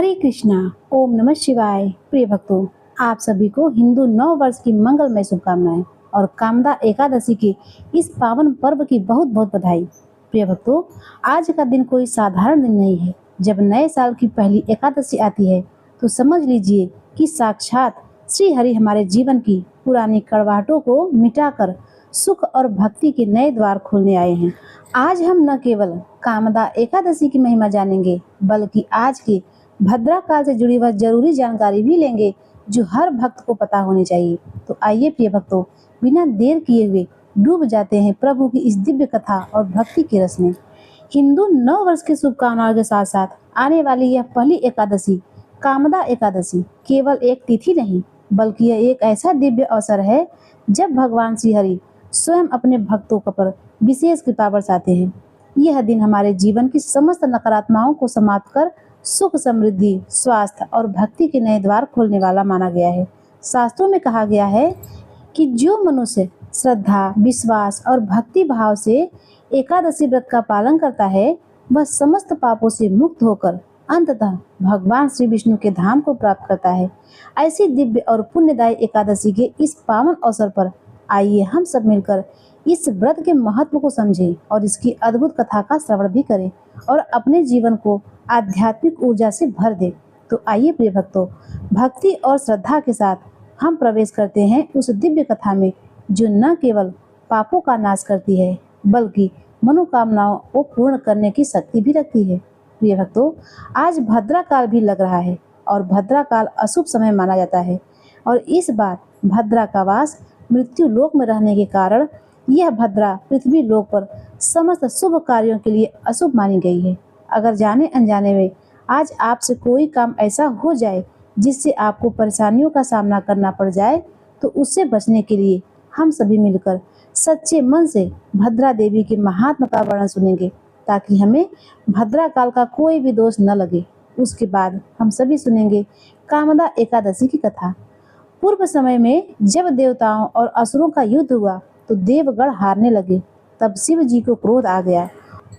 हरे कृष्णा। ओम नमः शिवाय। प्रिय भक्तों, आप सभी को हिंदू नव वर्ष की मंगलमय शुभकामनाएं और कामदा एकादशी के इस पावन पर्व की बहुत बहुत बधाई। प्रिय भक्तों, आज का दिन कोई साधारण दिन नहीं है। जब नए साल की पहली एकादशी आती है तो समझ लीजिए कि साक्षात श्री हरि हमारे जीवन की पुरानी कड़वाहटों को मिटाकर सुख और भक्ति के नए द्वार खोलने आए हैं। आज हम न केवल कामदा एकादशी की महिमा जानेंगे, बल्कि आज के भद्रा काल से जुड़ी वह जरूरी जानकारी भी लेंगे जो हर भक्त को पता होनी चाहिए। तो आइए प्रिय भक्तों, बिना देर किए हुए डूब जाते हैं प्रभु की इस दिव्य कथा और भक्ति के रस में। हिंदू नव वर्ष की शुभकामनाओं के साथ साथ आने वाली यह पहली एकादशी, कामदा एकादशी, केवल एक तिथि नहीं, बल्कि यह एक ऐसा दिव्य अवसर है जब भगवान श्री हरि स्वयं अपने भक्तों पर विशेष कृपा बरसाते हैं। यह दिन हमारे जीवन की समस्त नकारात्मकताओं को समाप्त कर सुख, समृद्धि, स्वास्थ्य और भक्ति के नए द्वार खोलने वाला माना गया है। शास्त्रों में कहा गया है कि जो मनुष्य श्रद्धा, विश्वास और भक्ति भाव से एकादशी व्रत का पालन करता है, वह समस्त पापों से मुक्त होकर अंततः भगवान श्री विष्णु के धाम को प्राप्त करता है। ऐसी दिव्य और पुण्यदायी एकादशी के इस पावन अवसर पर आइए हम सब मिलकर इस व्रत के महत्व को समझें और इसकी अद्भुत कथा का श्रवण भी करें और अपने जीवन को आध्यात्मिक ऊर्जा से भर दे। तो आइए प्रिय भक्तों, भक्ति और श्रद्धा के साथ हम प्रवेश करते हैं उस दिव्य कथा में जो न केवल पापों का नाश करती है, बल्कि मनोकामनाओं को पूर्ण करने की शक्ति भी रखती है। प्रिय भक्तों, आज भद्रा काल भी लग रहा है और भद्रा काल अशुभ समय माना जाता है और इस बार भद्रा का वास मृत्यु लोक में रहने के कारण यह भद्रा पृथ्वी लोक पर समस्त शुभ कार्यों के लिए अशुभ मानी गई है। अगर जाने अनजाने में आज आपसे कोई काम ऐसा हो जाए जिससे आपको परेशानियों का सामना करना पड़ जाए, तो उससे बचने के लिए हम सभी मिलकर सच्चे मन से भद्रा देवी के महात्म का वर्णन सुनेंगे, ताकि हमें भद्रा काल का कोई भी दोष न लगे। उसके बाद हम सभी सुनेंगे कामदा एकादशी की कथा। पूर्व समय में जब देवताओं और असुरों का युद्ध हुआ तो देवगण हारने लगे। तब शिव जी को क्रोध आ गया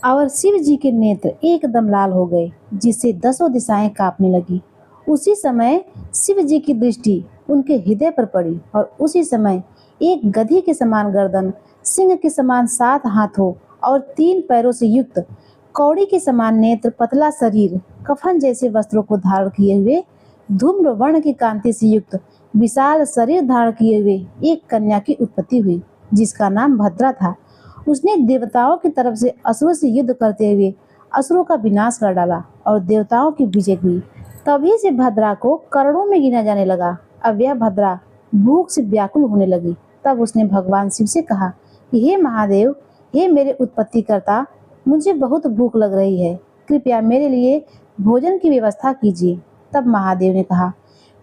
और शिव जी के नेत्र एकदम लाल हो गए, जिससे 10 दिशाएं कांपने लगी। उसी समय शिव जी की दृष्टि उनके हृदय पर पड़ी और उसी समय एक गधी के समान गर्दन, सिंह के समान 7 हाथों और 3 पैरों से युक्त, कौड़ी के समान नेत्र, पतला शरीर, कफन जैसे वस्त्रों को धारण किए हुए, धूम्र वर्ण की कांति से युक्त विशाल शरीर धारण किए हुए एक कन्या की उत्पत्ति हुई, जिसका नाम भद्रा था। उसने देवताओं की तरफ से असुरों से युद्ध करते हुए असुरों का विनाश कर डाला और देवताओं की विजय हुई। तभी से भद्रा को करोड़ों में गिना जाने लगा। अब यह भद्रा भूख से व्याकुल होने लगी। तब उसने भगवान शिव से कहा कि हे महादेव, हे मेरे उत्पत्ति करता, मुझे बहुत भूख लग रही है, कृपया मेरे लिए भोजन की व्यवस्था कीजिए। तब महादेव ने कहा,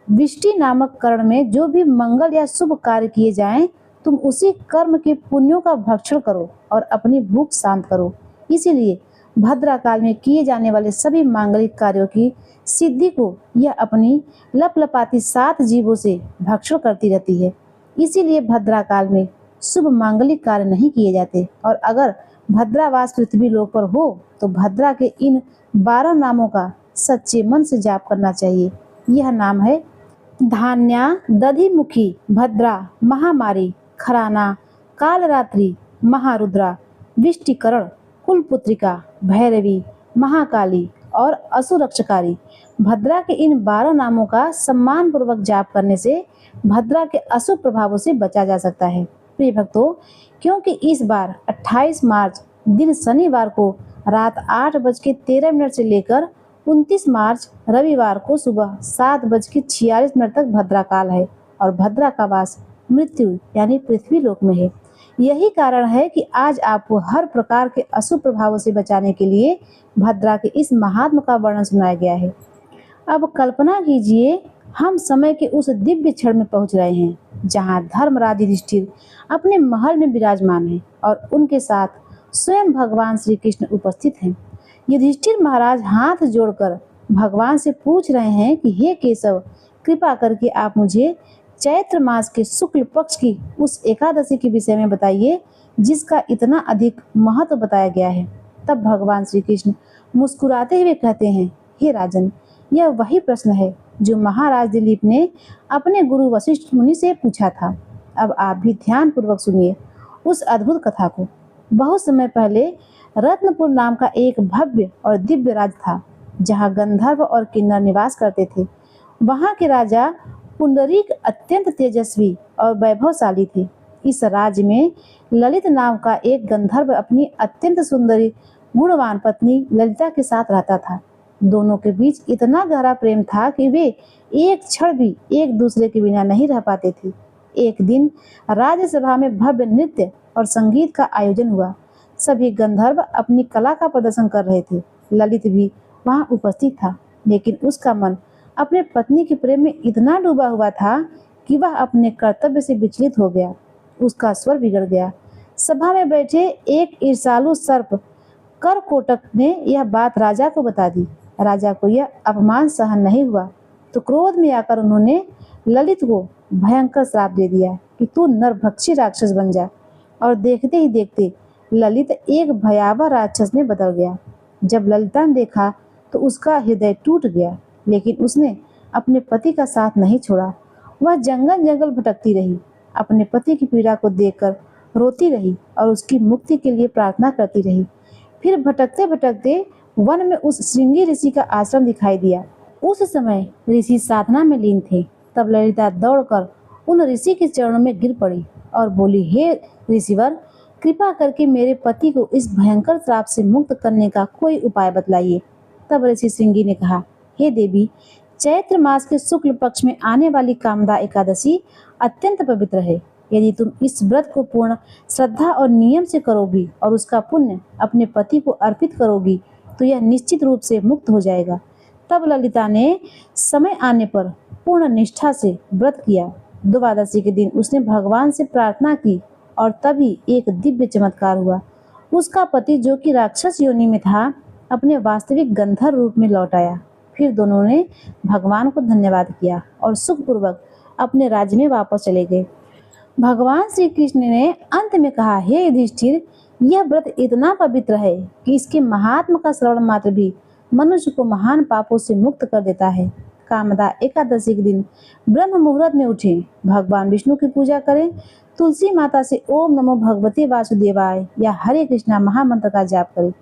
विष्टि नामक कर्ण में जो भी मंगल या शुभ कार्य किए जाएं, तुम उसी कर्म के पुण्यों का भक्षण करो और अपनी भूख शांत करो। इसीलिए भद्रा काल में किए जाने वाले सभी मांगलिक कार्यों की सिद्धि को यह अपनी लपलपाती 7 जीवों से भक्षण करती रहती है। इसीलिए भद्रा काल में शुभ मांगलिक कार्य नहीं किए जाते और अगर भद्रावास पृथ्वी लोक पर हो तो भद्रा के इन 12 नामों का सच्चे मन से जाप करना चाहिए। यह नाम है धान्या, दधिमुखी, भद्रा, महामारी, खराना, कालरात्रि, महारुद्रा, विष्टिकरण, कुलपुत्रिका, भैरवी, महाकाली और असुरक्षकारी। भद्रा के इन 12 नामों का सम्मान पूर्वक जाप करने से भद्रा के अशुभ प्रभावों से बचा जा सकता है। प्रिय भक्तों, क्योंकि इस बार 28 मार्च दिन शनिवार को रात 8:13 से लेकर 29 मार्च रविवार को सुबह 7:46 तक भद्रा काल है और भद्रा का वास मृत्यु यानी पृथ्वी लोक में है। यही कारण है कि आज आपको हर प्रकार के अशुभ प्रभावों से बचाने के लिए भद्रा के इस महात्म का वर्णन सुनाया गया है। अब कल्पना कीजिए, हम समय के उस दिव्य क्षण में पहुंच रहे हैं जहां धर्मराज युधिष्ठिर अपने महल में विराजमान हैं और उनके साथ स्वयं भगवान श्री कृष्ण उपस्थित हैं। युधिष्ठिर महाराज हाथ जोड़कर भगवान से पूछ रहे हैं कि हे केशव, कृपा करके आप मुझे चैत्र मास के शुक्ल पक्ष की उस एकादशी के विषय में बताइए जिसका इतना अधिक महत्व बताया गया है। तब भगवान श्री कृष्ण मुस्कुराते हुए कहते हैं, हे राजन, यह वही प्रश्न है जो महाराज दिलीप ने अपने गुरु वशिष्ठ मुनि से पूछा था। अब आप भी ध्यान पूर्वक सुनिए उस अद्भुत कथा को। बहुत समय पहले रत्नपुर नाम का एक भव्य और दिव्य राज्य था, जहाँ गंधर्व और किन्नर निवास करते थे। वहाँ के राजा पुंडरीक अत्यंत तेजस्वी और वैभवशाली थे। इस राज्य में ललित नाम का एक गंधर्व अपनी अत्यंत सुंदरी गुणवान पत्नी ललिता के साथ रहता था। दोनों के बीच इतना गहरा प्रेम था कि वे एक क्षण भी एक दूसरे के बिना नहीं रह पाते थे। एक दिन राज्यसभा में भव्य नृत्य और संगीत का आयोजन हुआ। सभी गंधर्व अपनी कला का प्रदर्शन कर रहे थे। ललित भी वहां उपस्थित था, लेकिन उसका मन अपने पत्नी के प्रेम में इतना डूबा हुआ था कि वह अपने कर्तव्य से विचलित हो गया। उसका स्वर बिगड़ गया। सभा में बैठे एक ईर्ष्यालु सर्प करकोटक ने यह बात राजा को बता दी। राजा को यह अपमान सहन नहीं हुआ, तो क्रोध में आकर उन्होंने ललित को भयंकर श्राप दे दिया कि तू नरभक्षी राक्षस बन जा। और देखते ही देखते ललित एक भयावह राक्षस में बदल गया। जब ललिता ने देखा तो उसका हृदय टूट गया, लेकिन उसने अपने पति का साथ नहीं छोड़ा। वह जंगल जंगल भटकती रही, अपने पति की पीड़ा को देखकर रोती रही और उसकी मुक्ति के लिए प्रार्थना करती रही। फिर भटकते भटकते वन में उस श्रृंगी ऋषि का आश्रम दिखाई दिया। उस समय ऋषि साधना में लीन थे। तब ललिता दौड़कर उन ऋषि के चरणों में गिर पड़ी और बोली, हे ऋषिवर, कृपा करके मेरे पति को इस भयंकर श्राप से मुक्त करने का कोई उपाय बतलाइए। तब ऋषि श्रृंगी ने कहा, हे देवी, चैत्र मास के शुक्ल पक्ष में आने वाली कामदा एकादशी अत्यंत पवित्र है। यदि तुम इस व्रत को पूर्ण श्रद्धा और नियम से करोगी और उसका पुण्य अपने पति को अर्पित करोगी तो यह निश्चित रूप से मुक्त हो जाएगा। तब ललिता ने समय आने पर पूर्ण निष्ठा से व्रत किया। द्वादशी के दिन उसने भगवान से प्रार्थना की और तभी एक दिव्य चमत्कार हुआ। उसका पति, जो कि राक्षस योनि में था, अपने वास्तविक गंधर्व रूप में लौट आया। फिर दोनों ने भगवान को धन्यवाद किया और सुखपूर्वक अपने राज्य में वापस चले गए। भगवान श्री कृष्ण ने अंत में कहा, हे युधिष्ठिर, यह व्रत इतना पवित्र है कि इसके महात्म का श्रवण मात्र भी मनुष्य को महान पापों से मुक्त कर देता है। कामदा एकादशी के दिन ब्रह्म मुहूर्त में उठें, भगवान विष्णु की पूजा करें, तुलसी माता से ओम नमो भगवते वासुदेवाय या हरे कृष्णा महामंत्र का जाप करें।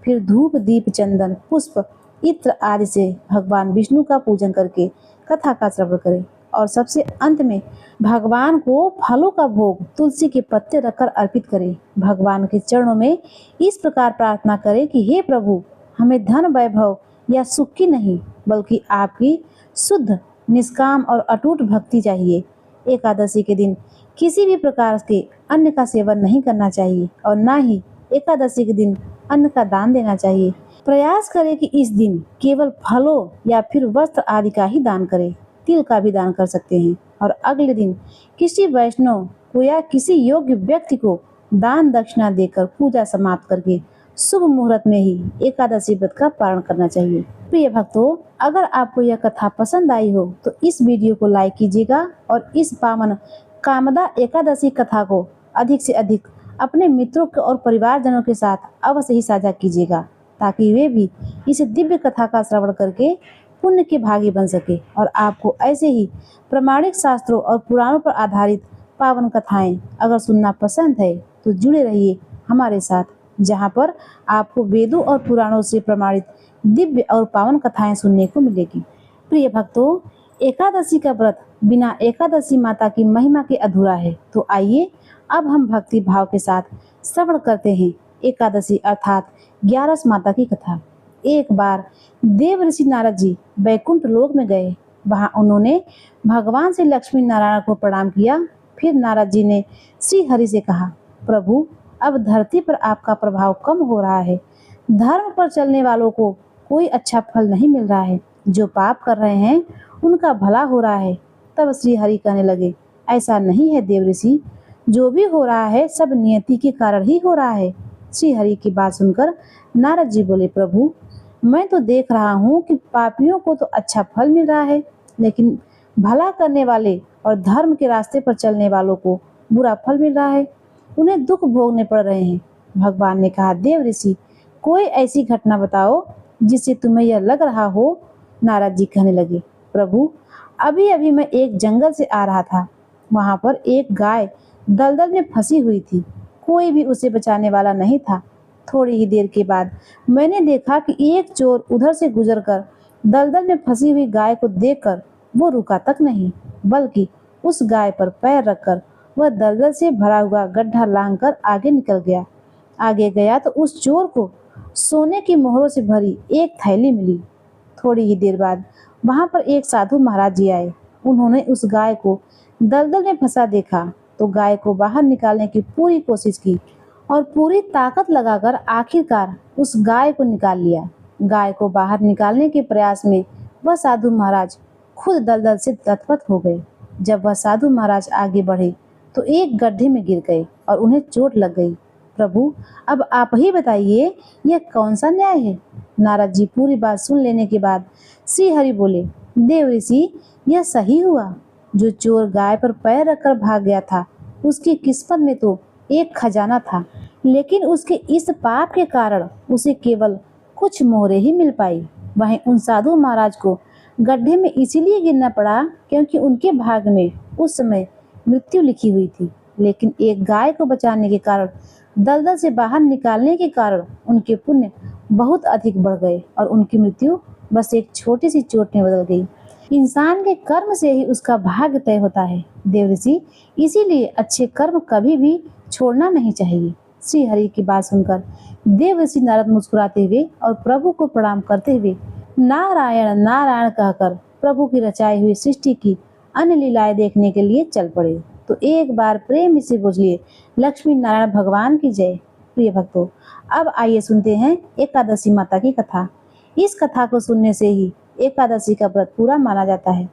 फिर धूप, दीप, चंदन, पुष्प, इत्र आदि से भगवान विष्णु का पूजन करके कथा का श्रवण करें और सबसे अंत में भगवान को फलों का भोग तुलसी के पत्ते रखकर अर्पित करें। भगवान के चरणों में इस प्रकार प्रार्थना करें कि हे प्रभु, हमें धन, वैभव या सुख की नहीं, बल्कि आपकी शुद्ध, निष्काम और अटूट भक्ति चाहिए। एकादशी के दिन किसी भी प्रकार के अन्न का सेवन नहीं करना चाहिए और न ही एकादशी के दिन अन्न का दान देना चाहिए। प्रयास करें कि इस दिन केवल फलों या फिर वस्त्र आदि का ही दान करें। तिल का भी दान कर सकते हैं और अगले दिन किसी वैष्णव को या किसी योग्य व्यक्ति को दान दक्षिणा देकर पूजा समाप्त करके शुभ मुहूर्त में ही एकादशी व्रत का पारण करना चाहिए। प्रिय भक्तों, अगर आपको यह कथा पसंद आई हो तो इस वीडियो को लाइक कीजिएगा और इस पावन कामदा एकादशी कथा को अधिक से अधिक अपने मित्रों और परिवारजनों के साथ अवश्य ही साझा कीजिएगा, ताकि वे भी इस दिव्य कथा का श्रवण करके पुण्य के भागी बन सके और आपको ऐसे ही प्रामाणिक शास्त्रों और पुराणों पर आधारित पावन कथाएं अगर सुनना पसंद है तो जुड़े रहिए हमारे साथ, जहां पर आपको वेदों और पुराणों से प्रमाणित दिव्य और पावन कथाएं सुनने को मिलेगी। प्रिय भक्तों, एकादशी का व्रत बिना एकादशी माता की महिमा के अधूरा है। तो आइए अब हम भक्ति भाव के साथ श्रवण करते हैं एकादशी अर्थात 11 माता की कथा। एक बार देव ऋषि नारद जी वैकुंठ लोक में गए। वहां उन्होंने भगवान से लक्ष्मी नारायण को प्रणाम किया। फिर नारद जी ने श्री हरि से कहा, प्रभु, अब धरती पर आपका प्रभाव कम हो रहा है। धर्म पर चलने वालों को कोई अच्छा फल नहीं मिल रहा है। जो पाप कर रहे हैं उनका भला हो रहा है। तब श्री हरि कहने लगे, ऐसा नहीं है देव ऋषि, जो भी हो रहा है सब नियति के कारण ही हो रहा है। श्री हरि की बात सुनकर नारद जी बोले, प्रभु, मैं तो देख रहा हूँ कि पापियों को तो अच्छा फल मिल रहा है, लेकिन भला करने वाले और धर्म के रास्ते पर चलने वालों को बुरा फल मिल रहा है। उन्हें दुख भोगने पड़ रहे हैं। भगवान ने कहा, देव ऋषि, कोई ऐसी घटना बताओ जिससे तुम्हें यह लग रहा हो नारद जी कहने लगे, प्रभु अभी अभी मैं एक जंगल से आ रहा था। वहां पर एक गाय दलदल में फंसी हुई थी। कोई भी उसे बचाने वाला नहीं था। थोड़ी ही देर के बाद मैंने देखा कि एक चोर उधर से गुजरकर दलदल में फंसी हुई गाय को देखकर वो रुका तक नहीं, बल्कि उस गाय पर पैर रखकर वह दलदल से भरा हुआ गड्ढा लांघकर आगे निकल गया। आगे गया तो उस चोर को सोने की मोहरों से भरी एक थैली मिली। थोड़ी ही देर बाद वहां पर एक साधु महाराज जी आए। उन्होंने उस गाय को दलदल में फंसा देखा तो गाय को बाहर निकालने की पूरी कोशिश की और पूरी ताकत लगाकर आखिरकार उस गाय को निकाल लिया। गाय को बाहर निकालने के प्रयास में वह साधु महाराज खुद दलदल से लथपथ हो गए। जब वह साधु महाराज आगे बढ़े तो एक गड्ढे में गिर गए और उन्हें चोट लग गई। प्रभु अब आप ही बताइए, यह कौन सा न्याय है? नारद जी पूरी बात सुन लेने के बाद श्री हरि बोले, देव ऋषि यह सही हुआ। जो चोर गाय पर पैर रखकर भाग गया था उसकी किस्मत में तो एक खजाना था, लेकिन उसके इस पाप के कारण उसे केवल कुछ मोहरे ही मिल पाई। वहीं उन साधु महाराज को गड्ढे में इसीलिए गिरना पड़ा क्योंकि उनके भाग में उस समय मृत्यु लिखी हुई थी, लेकिन एक गाय को बचाने के कारण, दलदल से बाहर निकालने के कारण उनके पुण्य बहुत अधिक बढ़ गए और उनकी मृत्यु बस एक छोटी सी चोट में बदल गई। इंसान के कर्म से ही उसका भाग्य तय होता है देव ऋषि, इसीलिए अच्छे कर्म कभी भी छोड़ना नहीं चाहिए। श्री हरि की बात सुनकर देव ऋषि नारद मुस्कुराते हुए और प्रभु को प्रणाम करते हुए नारायण नारायण कहकर प्रभु की रचाई हुई सृष्टि की अन्य लीलाएं देखने के लिए चल पड़े। तो एक बार प्रेम से बोलिए लक्ष्मी नारायण भगवान की जय। प्रिय भक्तों, अब आइए सुनते हैं एकादशी माता की कथा। इस कथा को सुनने से ही एकादशी का व्रत पूरा माना जाता है।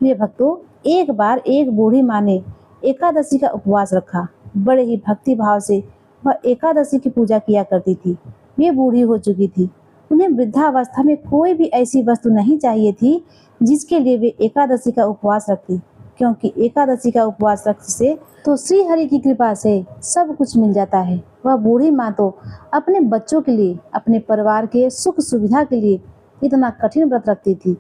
प्रिय भक्तों, एक बार एक बूढ़ी माँ ने एकादशी का उपवास रखा। बड़े ही भक्ति भाव से वह एकादशी की पूजा किया करती थी। वे बूढ़ी हो चुकी थी। उन्हें वृद्धावस्था में कोई भी ऐसी वस्तु नहीं चाहिए थी जिसके लिए वे एकादशी का उपवास रखती, क्योंकि एकादशी का उपवास रखने से तो श्री हरि की कृपा से सब कुछ मिल जाता है। वह बूढ़ी माँ तो अपने बच्चों के लिए, अपने परिवार के सुख सुविधा के लिए इतना कठिन व्रत रखती थी।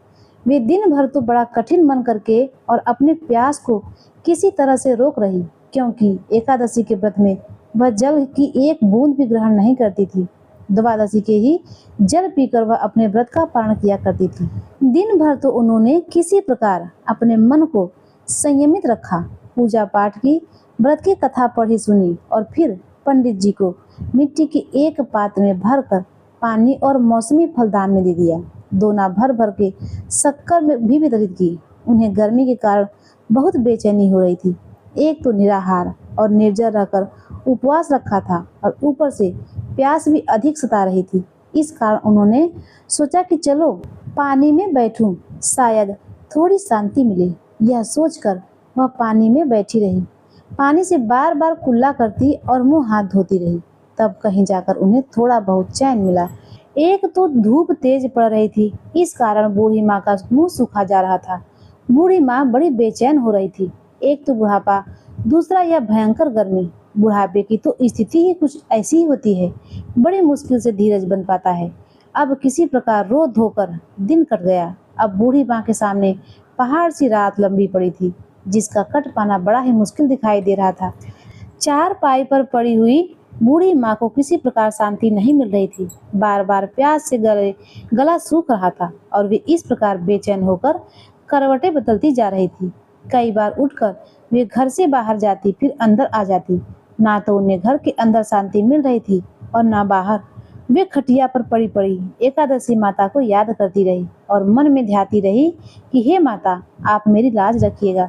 वे दिन भर तो बड़ा कठिन मन करके और अपने प्यास को किसी तरह से रोक रही, क्योंकि एकादशी के व्रत में वह जल की एक बूंद भी ग्रहण नहीं करती थी। द्वादशी के ही जल पीकर वह अपने व्रत का पारण किया करती थी। दिन भर तो उन्होंने किसी प्रकार अपने मन को संयमित रखा, पूजा पाठ की, व्रत की कथा पढ़ी सुनी और फिर पंडित जी को मिट्टी के एक पात्र में भरकर पानी और मौसमी फल दान में दे दिया। दोना भर भर के शक्कर में भी वितरित की। उन्हें गर्मी के कारण बहुत बेचैनी हो रही थी। एक तो निराहार और निर्जर रहकर उपवास रखा था और ऊपर से प्यास भी अधिक सता रही थी। इस कारण उन्होंने सोचा कि चलो पानी में बैठूं, शायद थोड़ी शांति मिले। यह सोचकर वह पानी में बैठी रही। पानी से बार बार कुल्ला करती और मुंह हाथ धोती रही। तब कहीं जाकर उन्हें थोड़ा बहुत चैन मिला। एक तो धूप तेज पड़ रही थी, इस कारण बूढ़ी माँ का मुंह सूखा जा रहा था। बूढ़ी माँ बड़ी बेचैन हो रही थी। एक तो बुढ़ापा, दूसरा यह भयंकर गर्मी। बुढ़ापे की तो स्थिति ही कुछ ऐसी ही होती है, बड़ी मुश्किल से धीरज बन पाता है। अब किसी प्रकार रो धोकर दिन कट गया। अब बूढ़ी माँ के सामने पहाड़ सी रात लंबी पड़ी थी, जिसका कट पाना बड़ा ही मुश्किल दिखाई दे रहा था। चार पाई पर पड़ी हुई बूढ़ी माँ को किसी प्रकार शांति नहीं मिल रही थी। बार बार प्यास से गला सूख रहा था और वे इस प्रकार बेचैन होकर करवटें बदलती जा रही थी। कई बार उठकर वे घर से बाहर जाती, फिर अंदर आ जाती। ना तो उन्हें घर के अंदर शांति मिल रही थी और ना बाहर। वे खटिया पर पड़ी पड़ी एकादशी माता को याद करती रही और मन में ध्याती रही कि हे माता, आप मेरी लाज रखिएगा,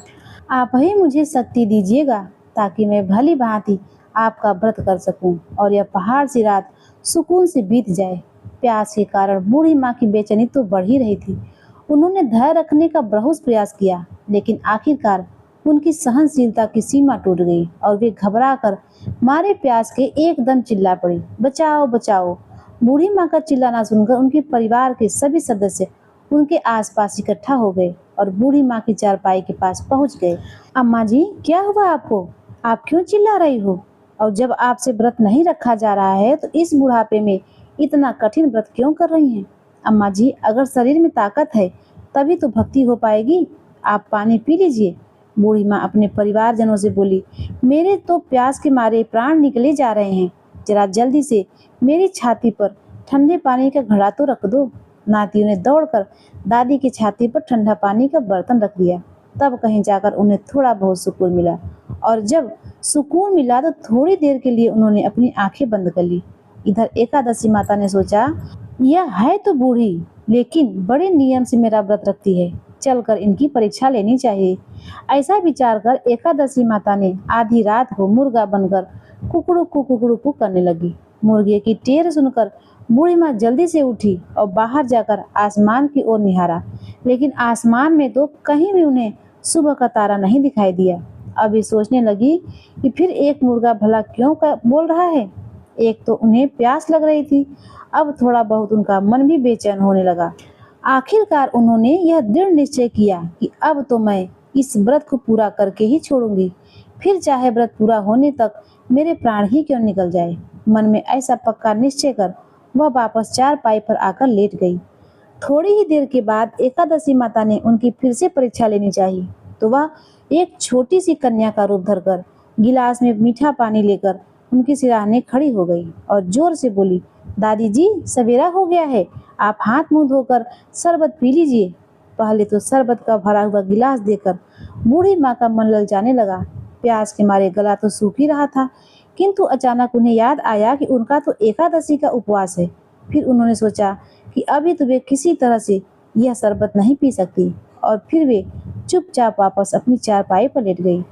आप ही मुझे शक्ति दीजिएगा ताकि मैं भली भांति आपका व्रत कर सकूं और यह पहाड़ सी रात सुकून से बीत जाए। प्यास के कारण बूढ़ी माँ की बेचैनी तो बढ़ ही रही थी। उन्होंने धैर्य रखने का बहुत प्रयास किया, लेकिन आखिरकार उनकी सहनशीलता की सीमा टूट गई और वे घबराकर मारे प्यास के एकदम चिल्ला पड़ी, बचाओ बचाओ। बूढ़ी माँ का चिल्लाना सुनकर उनके परिवार के सभी सदस्य उनके आसपास इकट्ठा हो गए और बूढ़ी माँ की चारपाई के पास पहुंच गए। अम्मा जी, क्या हुआ आपको? आप क्यों चिल्ला रही हो? और जब आपसे व्रत नहीं रखा जा रहा है तो इस बुढ़ापे में इतना कठिन व्रत क्यों कर रही हैं? अम्मा जी, अगर शरीर में ताकत है तभी तो भक्ति हो पाएगी। आप पानी पी लीजिए। बूढ़ी माँ अपने परिवारजनों से बोली, मेरे तो प्यास के मारे प्राण निकले जा रहे हैं। जरा जल्दी से मेरी छाती पर ठंडे पानी का घड़ा तो रख दो। नातियों ने दौड़कर दादी की छाती पर ठंडा पानी का बर्तन रख दिया। तब कहीं जाकर उन्हें थोड़ा बहुत सुकून मिला, और जब सुकून मिला तो थोड़ी देर के लिए उन्होंने अपनी आंखें बंद कर ली। इधर एकादशी माता ने सोचा, यह है तो बूढ़ी, लेकिन बड़े नियम से मेरा व्रत रखती है, चलकर इनकी परीक्षा लेनी चाहिए। ऐसा विचार कर एकादशी माता ने आधी रात को मुर्गा बनकर कुकड़ू कु करने लगी। मुर्गे की टेर सुनकर बूढ़ी माँ जल्दी से उठी और बाहर जाकर आसमान की ओर निहारा, लेकिन आसमान में तो कहीं भी उन्हें सुबह का तारा नहीं दिखाई दिया। अब ये सोचने लगी कि फिर एक मुर्गा भला क्यों बोल रहा है। एक तो उन्हें प्यास लग रही थी, अब थोड़ा बहुत उनका मन भी बेचैन होने लगा। आखिरकार उन्होंने यह दृढ़ निश्चय किया कि अब तो मैं इस व्रत को पूरा करके ही छोड़ूंगी, फिर चाहे व्रत पूरा होने तक मेरे प्राण ही क्यों निकल जाए। मन में ऐसा पक्का निश्चय कर वह वापस चारपाई पर आकर लेट गई। थोड़ी ही देर के बाद एकादशी माता ने उनकी फिर से परीक्षा लेनी चाहिए, तो वह एक छोटी सी कन्या का रूप धरकर गिलास में मीठा पानी लेकर उनकी सिराहने खड़ी हो गई और जोर से बोली, दादी जी, सवेरा हो गया है, आप हाथ मुंह धोकर शरबत पी लीजिए। पहले तो शरबत का भरा हुआ गिलास देकर बूढ़ी माँ का मन ललचाने लगा। प्यास के मारे गला तो सूख ही रहा था, किंतु अचानक उन्हें याद आया कि उनका तो एकादशी का उपवास है। फिर उन्होंने सोचा कि अभी तो वे किसी तरह से यह शरबत नहीं पी सकती, और फिर वे चुपचाप वापस अपनी चारपाई पर लेट गई।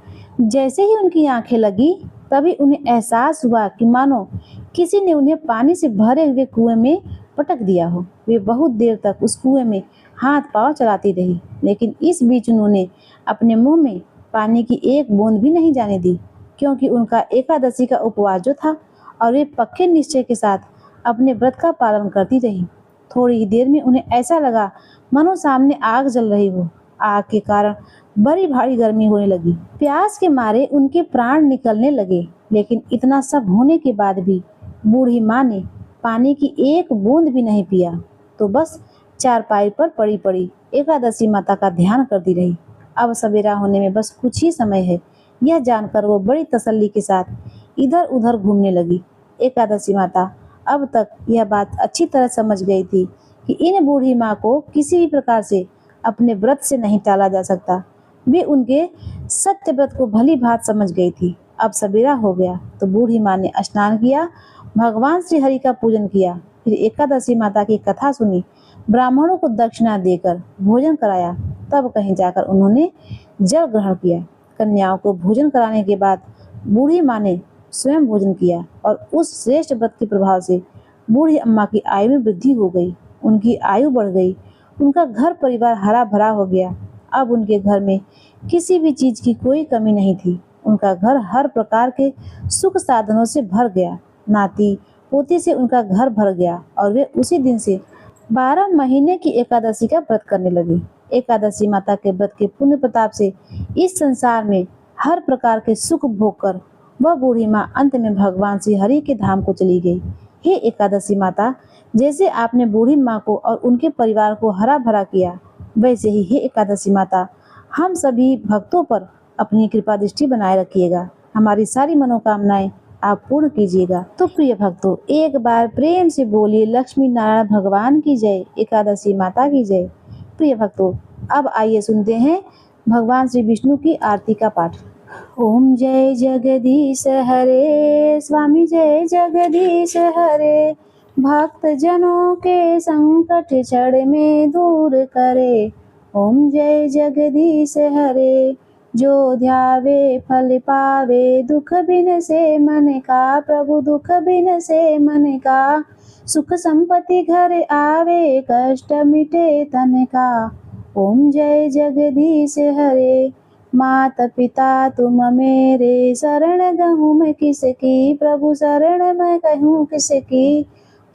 जैसे ही उनकी आंखें लगी, तभी उन्हें एहसास हुआ कि मानो किसी ने उन्हें पानी से भरे हुए कुएं में पटक दिया हो। वे बहुत देर तक उस कुएं में हाथ पांव चलाती रही, लेकिन इस बीच उन्होंने अपने मुंह में पानी की एक बूंद भी नहीं जाने दी, क्योंकि उनका एकादशी का उपवास जो था, और वे पक्के निश्चय के साथ अपने व्रत का पालन करती रही। थोड़ी ही देर में उन्हें ऐसा लगा मानो सामने आग जल रही हो। आग के कारण बड़ी भारी गर्मी होने लगी। प्यास के मारे उनके प्राण निकलने लगे, लेकिन इतना सब होने के बाद भी बूढ़ी माँ ने पानी की एक बूंद भी नहीं पिया, तो बस चारपाई पर पड़ी पड़ी एकादशी माता का ध्यान करती रही। अब सवेरा होने में बस कुछ ही समय है, यह जानकर वो बड़ी तसल्ली के साथ इधर उधर घूमने लगी। एकादशी माता अब तक यह बात अच्छी तरह समझ गई थी कि इन बूढ़ी माँ को किसी भी प्रकार से अपने व्रत से नहीं टाला जा सकता। वे उनके सत्य व्रत को भली भांति समझ गई थी। अब सवेरा हो गया तो बूढ़ी माँ ने स्नान किया, भगवान श्री हरि का पूजन किया, फिर एकादशी माता की कथा सुनी, ब्राह्मणों को दक्षिणा देकर भोजन कराया। तब कहीं जाकर उन्होंने जल ग्रहण किया। कन्याओं को भोजन कराने के बाद बूढ़ी माँ ने स्वयं भोजन किया, और उस श्रेष्ठ व्रत के प्रभाव से बूढ़ी अम्मा की आयु में वृद्धि हो गई। उनकी आयु बढ़ गई, उनका घर परिवार हरा भरा हो गया। अब उनके घर में किसी भी चीज की कोई कमी नहीं थी। उनका घर हर प्रकार के सुख साधनों से भर गया। नाती पोती से उनका घर भर गया, और वे उसी दिन से 12 महीने की एकादशी का व्रत करने लगे। एकादशी माता के व्रत के पुण्य प्रताप से इस संसार में हर प्रकार के सुख भोग कर वह बूढ़ी माँ अंत में भगवान श्री हरि के धाम को चली गई। हे एकादशी माता, जैसे आपने बूढ़ी माँ को और उनके परिवार को हरा भरा किया, वैसे ही हे एकादशी माता, हम सभी भक्तों पर अपनी कृपा दृष्टि बनाए रखिएगा। हमारी सारी मनोकामनाएं आप पूर्ण कीजिएगा। तो प्रिय भक्तों, एक बार प्रेम से बोलिए लक्ष्मी नारायण भगवान की जय, एकादशी माता की जय। प्रिय भक्तों, अब आइए सुनते हैं भगवान श्री विष्णु की आरती का पाठ। ओम जय जगदीश हरे, स्वामी जय जगदीश हरे, भक्त जनों के संकट क्षण में दूर करे। ओम जय जगदीश हरे, जो ध्यावे फल पावे, दुख बिन से मन का, प्रभु दुख बिन से मन का, सुख संपत्ति घर आवे, कष्ट मिटे तन का। ओम जय जगदीश हरे, माता पिता तुम मेरे, शरण गहूँ मैं किसकी, प्रभु शरण मैं कहूँ किसकी,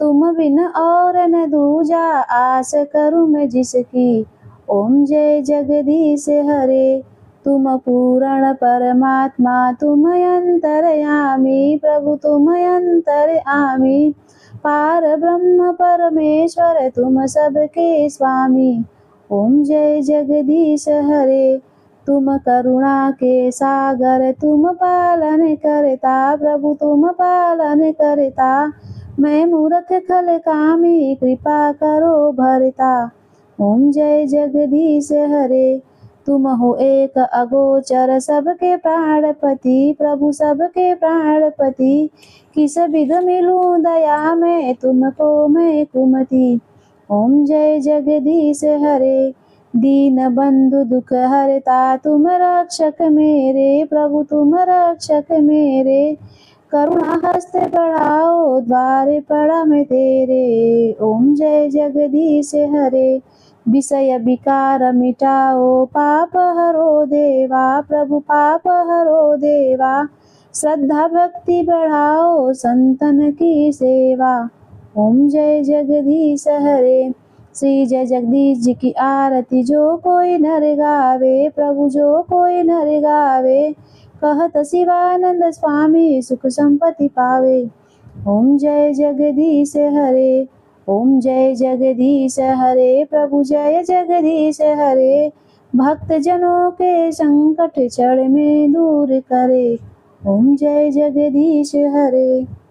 तुम बिन और न दूजा, आस करूँ मैं जिसकी। ओम जय जगदीश हरे, तुम पूर्ण परमात्मा, तुम अंतर्यामी, प्रभु तुम अंतर्यामी, पार ब्रह्म परमेश्वर तुम सबके स्वामी। ओम जय जगदीश हरे, तुम करुणा के सागर, तुम पालन करता प्रभु तुम पालन करता। मैं मूर्ख खल कामी, कृपा करो भरता। ओम जय जगदीश हरे, तुम हो एक अगोचर, सबके प्राणपति प्रभु सबके प्राणपति। किस विध मिलूं दया में, तुमको मैं कुमति। ओम जय जगदीश हरे, दीन बंधु दुख हरता, तुम रक्षक मेरे प्रभु तुम रक्षक मेरे। करुणा हस्त बढ़ाओ, द्वार पड़ा मैं तेरे। ओम जय जगदीश हरे, विषय विकार मिटाओ, पाप हरो देवा प्रभु पाप हरो देवा। श्रद्धा भक्ति बढ़ाओ, संतन की सेवा। ओम जय जगदीश हरे, श्री जय जगदीश जी की आरती जो कोई नर गावे प्रभु जो कोई नर गावे। कहत शिवानंद स्वामी, सुख संपत्ति पावे। ओम जय जगदीश हरे, ओम जय जगदीश हरे, प्रभु जय जगदीश हरे। भक्त जनों के संकट क्षण में दूर करे। ओम जय जगदीश हरे।